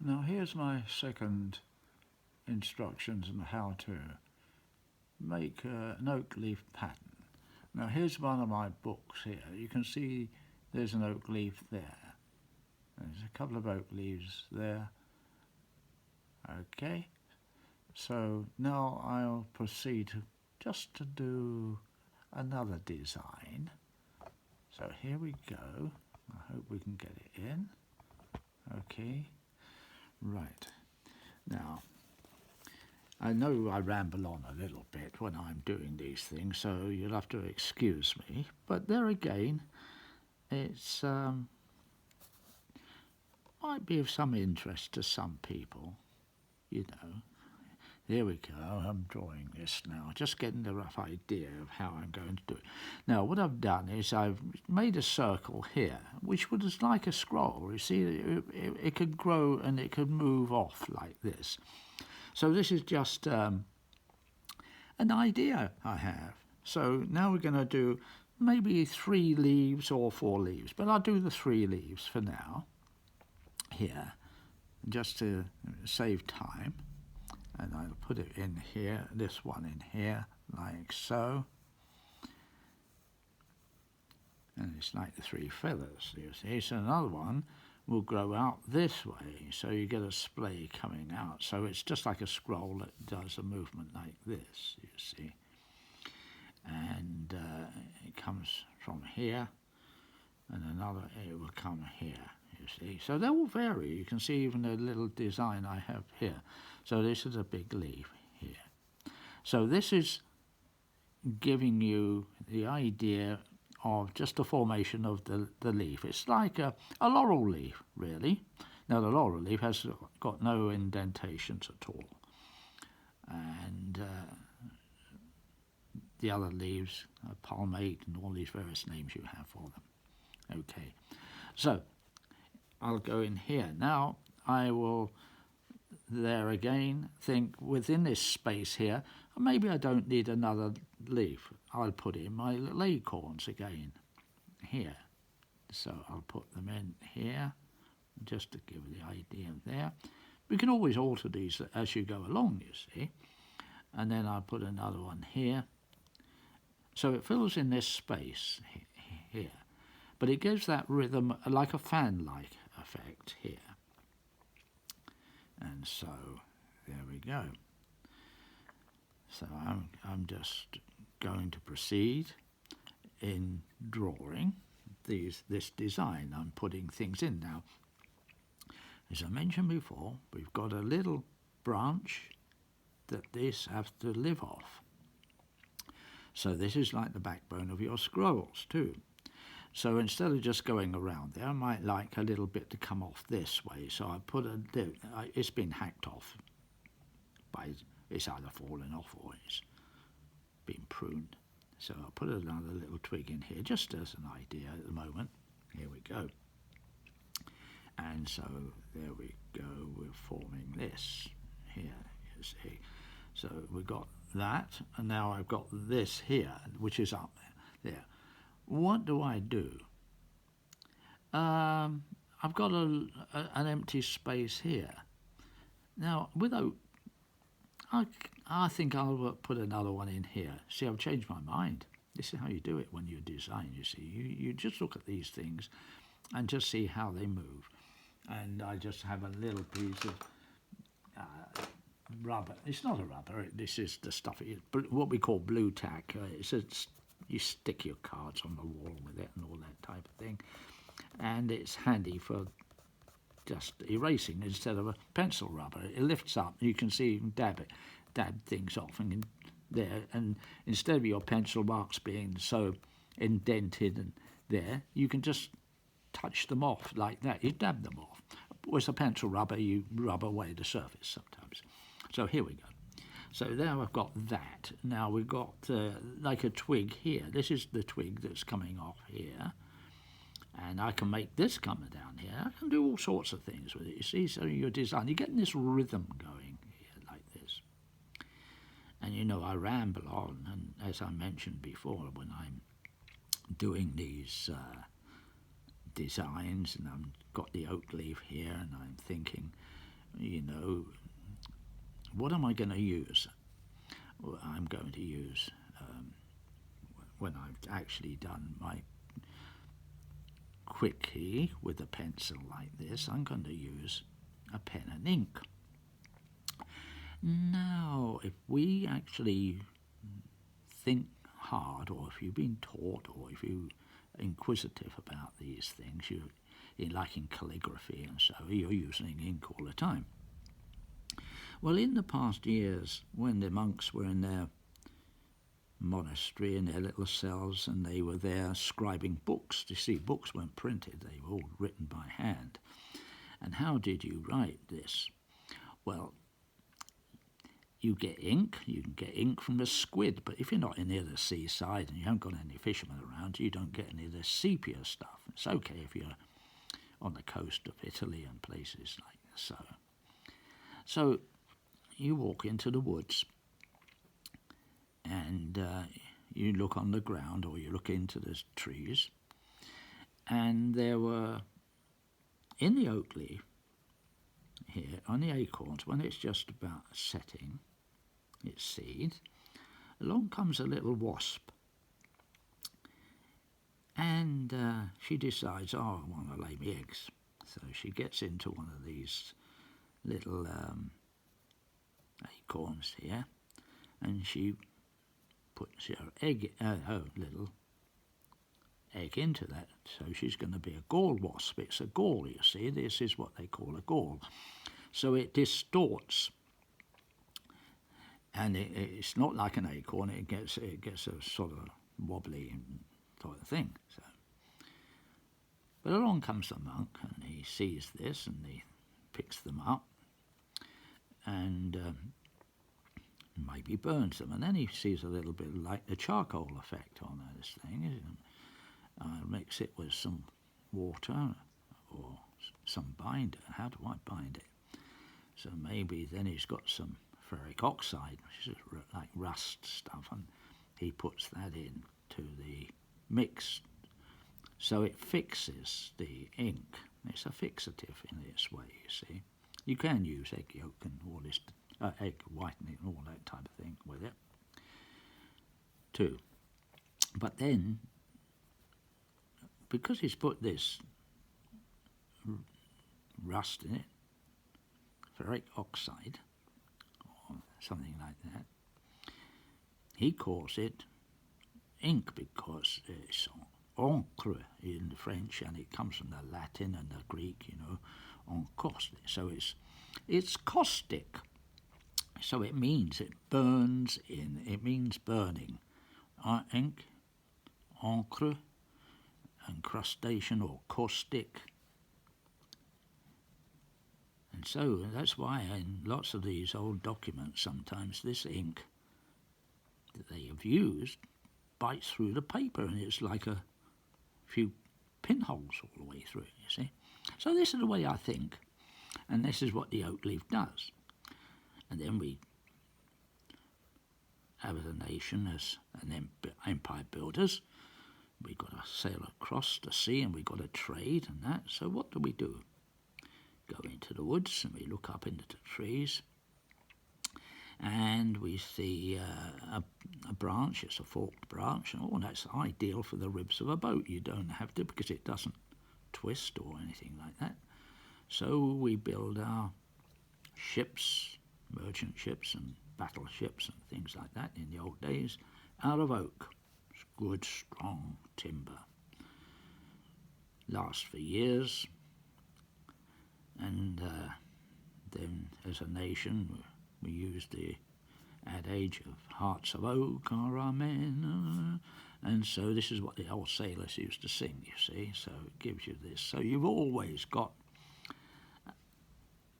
Now here's my second instructions on how to make an oak leaf pattern. Now here's one of my books here. You can see there's an oak leaf there. There's a couple of oak leaves there. Okay, so now I'll proceed just to do another design. So here we go. I hope we can get it in. Okay, right. Now, I know I ramble on a little bit when I'm doing these things, so you'll have to excuse me. But there again, it's might be of some interest to some people, you know. Here we go, I'm drawing this now, just getting the rough idea of how I'm going to do it. Now, what I've done is I've made a circle here, which was like a scroll. You see, it could grow and it could move off like this. So this is just an idea I have. So now we're going to do maybe 3 leaves or 4 leaves, but I'll do the 3 leaves for now, here, just to save time. And I'll put it in here, this one in here, like so. And it's like the 3 feathers, you see. So another one will grow out this way, so you get a splay coming out. So it's just like a scroll that does a movement like this, you see. And it comes from here, and another, it will come here, you see. So they will vary. You can see even the little design I have here. So this is a big leaf here. So this is giving you the idea of just the formation of the leaf. It's like a laurel leaf, really. Now, the laurel leaf has got no indentations at all. And the other leaves are palmate and all these various names you have for them. Okay, so I'll go in here. Now, I will, there again, think within this space here, maybe I don't need another leaf. I'll put in my little acorns again here. So I'll put them in here, just to give the idea there. We can always alter these as you go along, you see. And then I'll put another one here. So it fills in this space here. But it gives that rhythm like a fan-like effect here. And so there we go. So I'm just going to proceed in drawing this design. I'm putting things in now. As I mentioned before, we've got a little branch that this has to live off. So this is like the backbone of your scrolls too. So instead of just going around there, I might like a little bit to come off this way. So I put it's been hacked off it's either fallen off or it's been pruned. So I'll put another little twig in here, just as an idea at the moment. Here we go. And so there we go, we're forming this here, you see. So we've got that, and now I've got this here, which is up there. What do I do? I've got an empty space here. Now, with oak, I think I'll put another one in here. See, I've changed my mind. This is how you do it when you design, you see. You just look at these things and just see how they move. And I just have a little piece of rubber. It's not a rubber, this is the stuff, what we call blue tack. You stick your cards on the wall with it and all that type of thing. And it's handy for just erasing instead of a pencil rubber. It lifts up, you can see you can dab things off and there, and instead of your pencil marks being so indented and there, you can just touch them off like that. You dab them off. With a pencil rubber, you rub away the surface sometimes. So here we go. So now I've got that. Now we've got like a twig here. This is the twig that's coming off here. And I can make this come down here. I can do all sorts of things with it, you see. So your design, you're getting this rhythm going here like this. And you know, I ramble on, and as I mentioned before, when I'm doing these designs, and I've got the oak leaf here, and I'm thinking you know, what am I going to use? Well, I'm going to use, when I've actually done my quickie with a pencil like this, I'm going to use a pen and ink. Now, if we actually think hard, or if you've been taught, or if you're inquisitive about these things, like in calligraphy and so, you're using ink all the time. Well, in the past years, when the monks were in their monastery, in their little cells, and they were there scribing books, you see, books weren't printed, they were all written by hand. And how did you write this? Well, you get ink. You can get ink from the squid, but if you're not near the seaside and you haven't got any fishermen around, you don't get any of the sepia stuff. It's okay if you're on the coast of Italy and places like so. So you walk into the woods and you look on the ground, or you look into the trees, and there were, in the oak leaf here, on the acorns, when it's just about setting its seed, along comes a little wasp, and she decides, oh, I want to lay me eggs. So she gets into one of these little acorns here, and she puts her little egg into that. So she's going to be a gall wasp. It's a gall, you see. This is what they call a gall. So it distorts, and it's not like an acorn. It gets a sort of wobbly sort of thing. So, but along comes the monk, and he sees this, and he picks them up, and maybe burns them, and then he sees a little bit like the charcoal effect on this thing. Mix it with some water or some binder. How do I bind it? So maybe then he's got some ferric oxide, which is like rust stuff, and he puts that into the mix. So it fixes the ink. It's a fixative in its way, you see. You can use egg yolk and all this, egg whitening and all that type of thing with it, too. But then, because he's put this rust in it, ferric oxide, or something like that, he calls it ink because it's encre in French, and it comes from the Latin and the Greek, encaustic. So it's caustic. So it means it burns in. It means burning. Ink, encre, incrustation or caustic. And so that's why in lots of these old documents sometimes this ink that they have used bites through the paper, and it's like a few pinholes all the way through it, you see. So this is the way I think, and this is what the oak leaf does. And then we have as a nation, as an empire builders, we've got to sail across the sea, and we've got to trade and that. So what do? Go into the woods, and we look up into the trees, and we see a branch. It's a forked branch, and that's ideal for the ribs of a boat. You don't have to, because it doesn't twist or anything like that. So we build our ships, merchant ships and battleships and things like that in the old days, out of oak. It's good, strong timber. Lasts for years. And then, as a nation, we use the adage of hearts of oak are our men. And so this is what the old sailors used to sing, you see. So it gives you this. So you've always got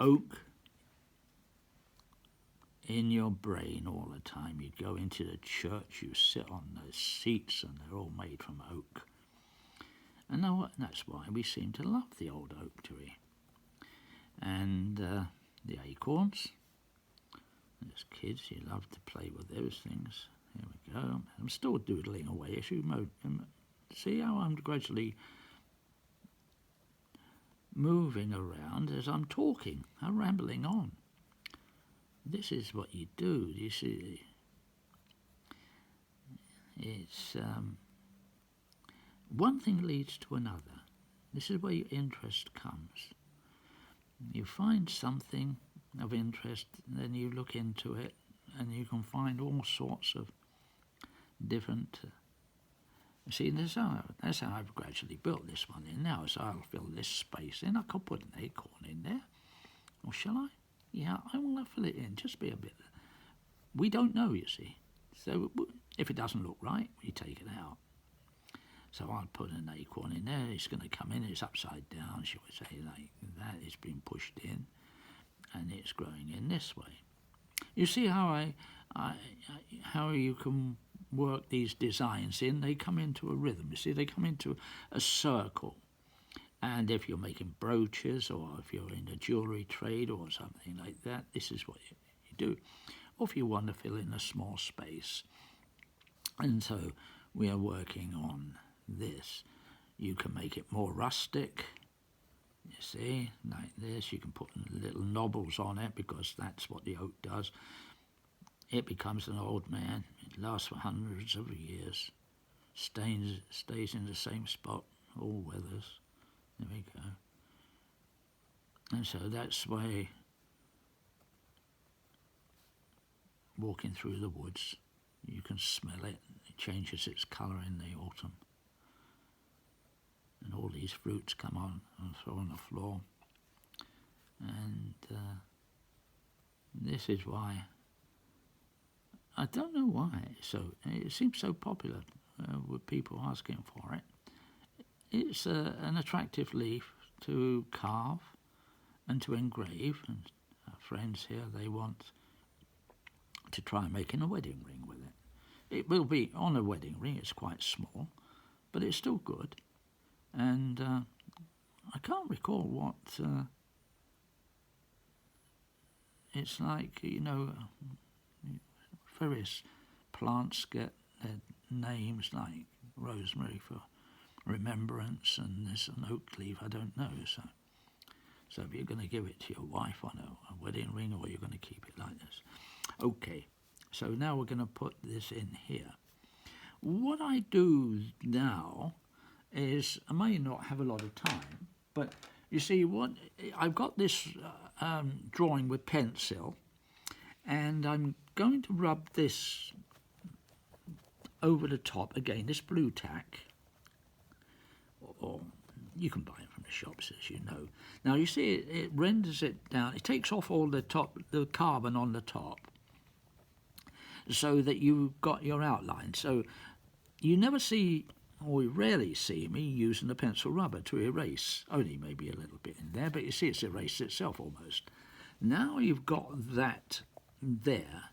oak in your brain all the time. You go into the church, you sit on the seats, and they're all made from oak. And that's why we seem to love the old oak tree. And the acorns. As kids, you love to play with those things. Here we go. I'm still doodling away. As you see how I'm gradually moving around as I'm talking. I'm rambling on. This is what you do. You see, it's one thing leads to another. This is where your interest comes. You find something of interest, then you look into it, and you can find all sorts of different. See, that's how I've gradually built this one in now. So I'll fill this space in. I could put an acorn in there, or shall I? Yeah, I will fill it in. Just be a bit. We don't know, you see. So if it doesn't look right, we take it out. So I'll put an acorn in there. It's going to come in. It's upside down, shall we say, like that. It's been pushed in, and it's growing in this way. You see how how you can work these designs in? They come into a rhythm. You see, they come into a circle. And if you're making brooches, or if you're in a jewellery trade or something like that, this is what you do. Or if you want to fill in a small space. And so we are working on this. You can make it more rustic, you see, like this. You can put little knobbles on it because that's what the oak does. It becomes an old man. It lasts for hundreds of years. Stays in the same spot, all weathers. There we go. And so that's why walking through the woods, you can smell it. It changes its colour in the autumn. And all these fruits come on and throw on the floor. And this is why, I don't know why, it seems so popular with people asking for it. It's an attractive leaf to carve and to engrave. And our friends here, they want to try making a wedding ring with it. It will be on a wedding ring. It's quite small, but it's still good. And I can't recall what it's like. You know, various plants get their names, like rosemary for remembrance, and there's an oak leaf, I don't know. So if you're going to give it to your wife on a wedding ring, or you're going to keep it like this. Okay, so now we're going to put this in here. What I do now is, I may not have a lot of time, but you see, I've got this drawing with pencil, and I'm going to rub this over the top again, this blue tack, or you can buy it from the shops, as you know. Now you see, it renders it down. It takes off all the carbon on the top, so that you've got your outline. So you never see, or you rarely see me using a pencil rubber to erase. Only maybe a little bit in there, but you see it's erased itself almost. Now you've got that there,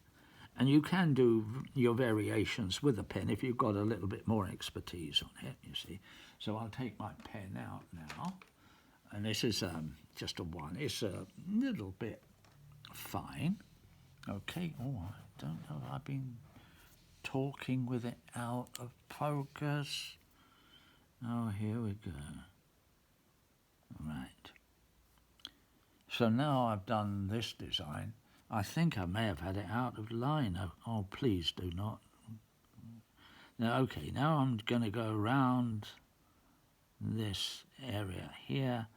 and you can do your variations with a pen if you've got a little bit more expertise on it, you see. So I'll take my pen out now, and this is just a one. It's a little bit fine. Okay, oh, I don't know, I've been talking with it out of focus. Oh, here we go. Right. So now I've done this design. I think I may have had it out of line. Oh, please do not. Now, okay, now I'm going to go around this area here.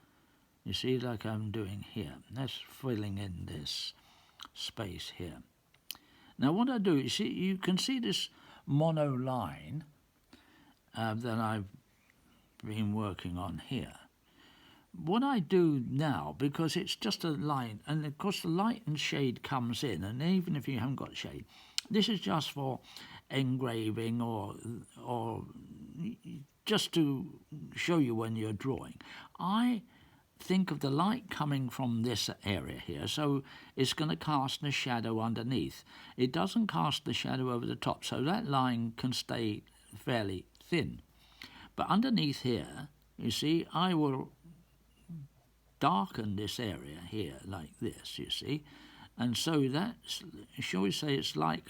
You see, like I'm doing here. That's filling in this space here. Now, what I do, you can see this mono line that I've been working on here. What I do now, because it's just a line, and of course the light and shade comes in, and even if you haven't got shade, this is just for engraving or just to show you when you're drawing. I think of the light coming from this area here, so it's going to cast a shadow underneath. It doesn't cast the shadow over the top, so that line can stay fairly thin. But underneath here, you see, I will darken this area here like this, you see, and so that's, shall we say, it's like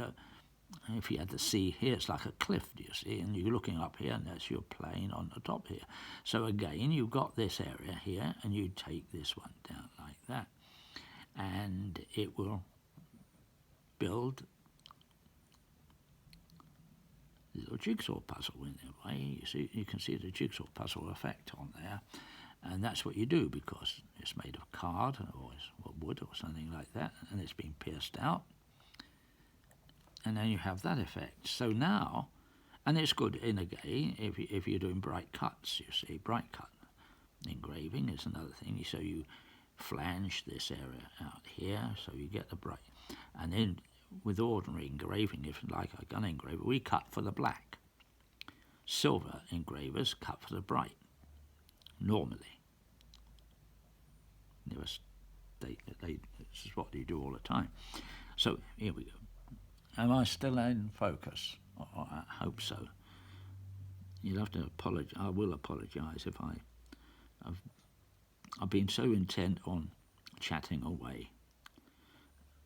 if you had the sea here, it's like a cliff, do you see? And you're looking up here, and that's your plane on the top here. So again, you've got this area here, and you take this one down like that. And it will build a little jigsaw puzzle in a way. You can see the jigsaw puzzle effect on there. And that's what you do, because it's made of card or wood or something like that, and it's been pierced out. And then you have that effect. So now, and it's good in again if you're doing bright cuts, you see, bright cut engraving is another thing. So you flange this area out here, so you get the bright. And then with ordinary engraving, if like a gun engraver, we cut for the black. Silver engravers cut for the bright, normally. This is what they do all the time. So here we go. Am I still in focus? Oh, I hope so. You'll have to apologise. I will apologise if I've been so intent on chatting away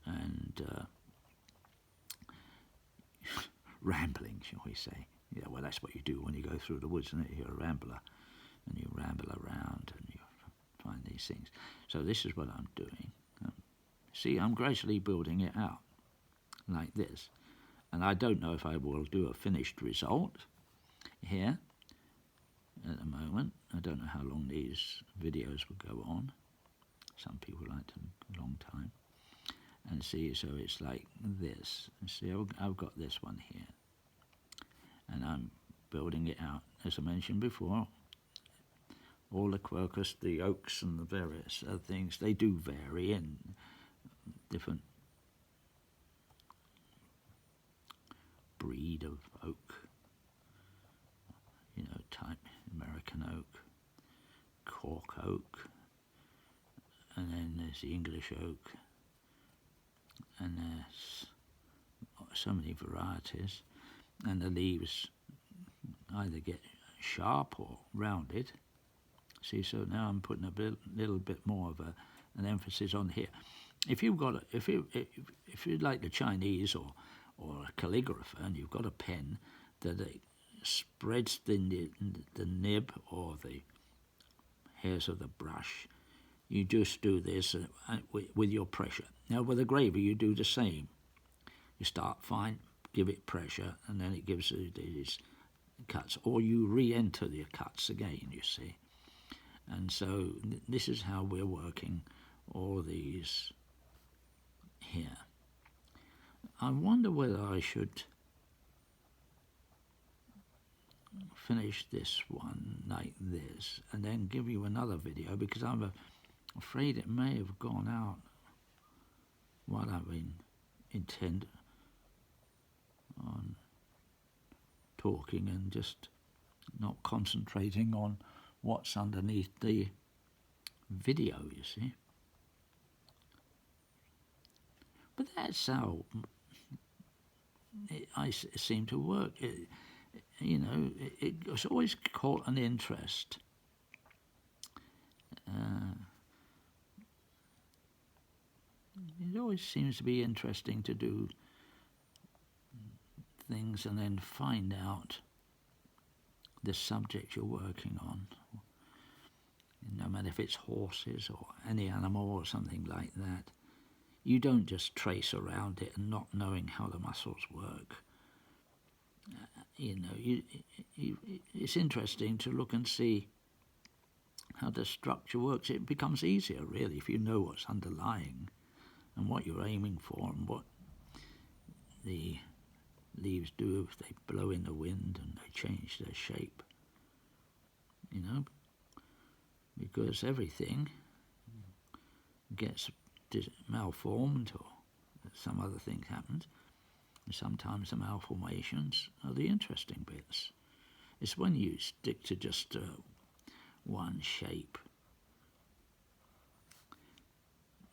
and rambling, shall we say? Yeah, well, that's what you do when you go through the woods, isn't it? You're a rambler, and you ramble around and you find these things. So this is what I'm doing. See, I'm gradually building it out like this, and I don't know if I will do a finished result here at the moment. I don't know how long these videos will go on. Some people like them a long time. And see, so it's like this. See, I've got this one here, and I'm building it out. As I mentioned before, all the quercus, the oaks and the various other things, they do vary in different breed of oak, you know, type American oak, cork oak, and then there's the English oak, and there's so many varieties, and the leaves either get sharp or rounded. See, so now I'm putting a little bit more of an emphasis on here. If you've got if you're like the Chinese or a calligrapher, and you've got a pen that spreads the nib or the hairs of the brush, you just do this with your pressure. Now with a graver, you do the same. You start fine, give it pressure, and then it gives you these cuts, or you re-enter the cuts again, you see. And so this is how we're working all these here. I wonder whether I should finish this one like this and then give you another video, because I'm afraid it may have gone out while I've been intent on talking and just not concentrating on what's underneath the video, you see. But that's how I seem to work. You know, it's always caught an interest. It always seems to be interesting to do things and then find out the subject you're working on. No matter if it's horses or any animal or something like that, you don't just trace around it and not knowing how the muscles work. You know, it's interesting to look and see how the structure works. It becomes easier, really, if you know what's underlying and what you're aiming for and what the leaves do if they blow in the wind and they change their shape. You know, because everything gets malformed or some other thing happens. And sometimes the malformations are the interesting bits. It's when you stick to just one shape.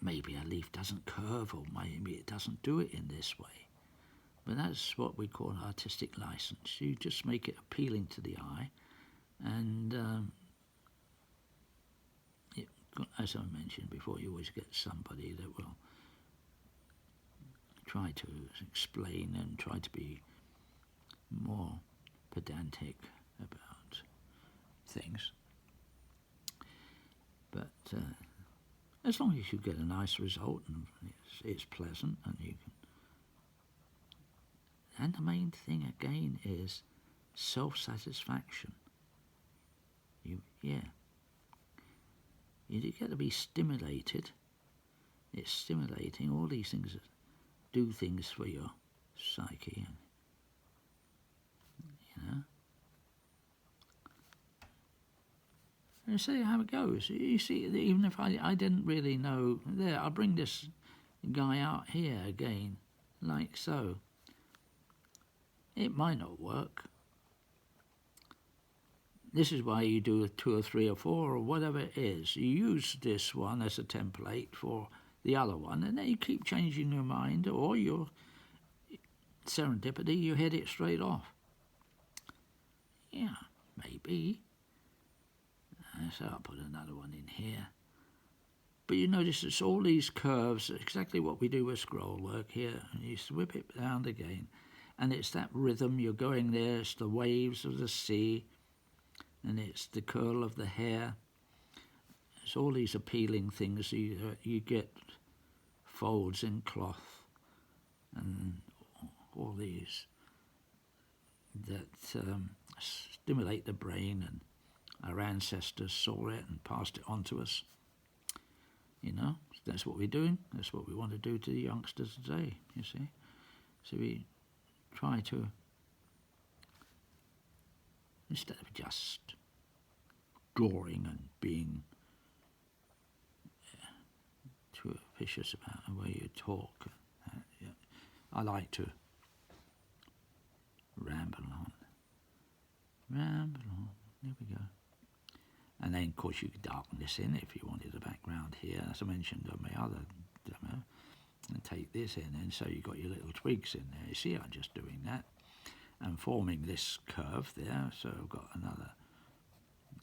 Maybe a leaf doesn't curve, or maybe it doesn't do it in this way. But that's what we call artistic license. You just make it appealing to the eye, and as I mentioned before, you always get somebody that will try to explain and try to be more pedantic about things. But as long as you get a nice result and it's pleasant, and you can. And the main thing again is self-satisfaction. You get to be stimulated. It's stimulating. All these things do things for your psyche, and, you know. And see how it goes. You see, even if I didn't really know, there, I'll bring this guy out here again, like so. It might not work. This is why you do 2 or 3 or 4 or whatever it is. You use this one as a template for the other one, and then you keep changing your mind, or your serendipity, you hit it straight off. Yeah, maybe. So I'll put another one in here. But you notice it's all these curves, exactly what we do with scroll work here. And you whip it round again. And it's that rhythm, you're going there, it's the waves of the sea, and it's the curl of the hair. It's all these appealing things. You get folds in cloth and all these that stimulate the brain, and our ancestors saw it and passed it on to us. You know, that's what we're doing. That's what we want to do to the youngsters today, you see. So we try to, instead of just drawing and being too officious about the way you talk, I like to ramble on. There we go. And then, of course, you could darken this in if you wanted the background here, as I mentioned on my other demo, and take this in, and so you've got your little twigs in there. You see, I'm just doing that and forming this curve there. So I've got another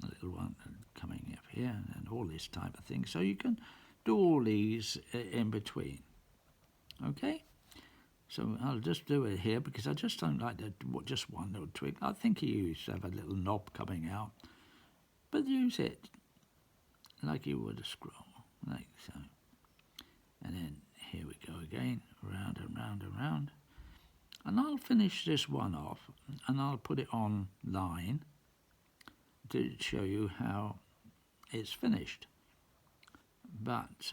little one coming up here, and all this type of thing. So you can do all these in between. Okay? So I'll just do it here because I just don't like just one little twig. I think you used to have a little knob coming out. But use it like you would a scroll, like so. And then here we go again, round and round and round. And I'll finish this one off, and I'll put it online to show you how it's finished. But, as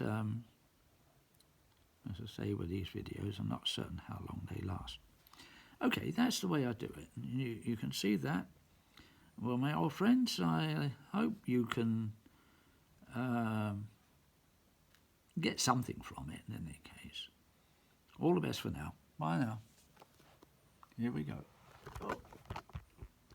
I say with these videos, I'm not certain how long they last. Okay, that's the way I do it. You can see that. Well, my old friends, I hope you can get something from it in any case. All the best for now. Bye now. Here we go. Oh.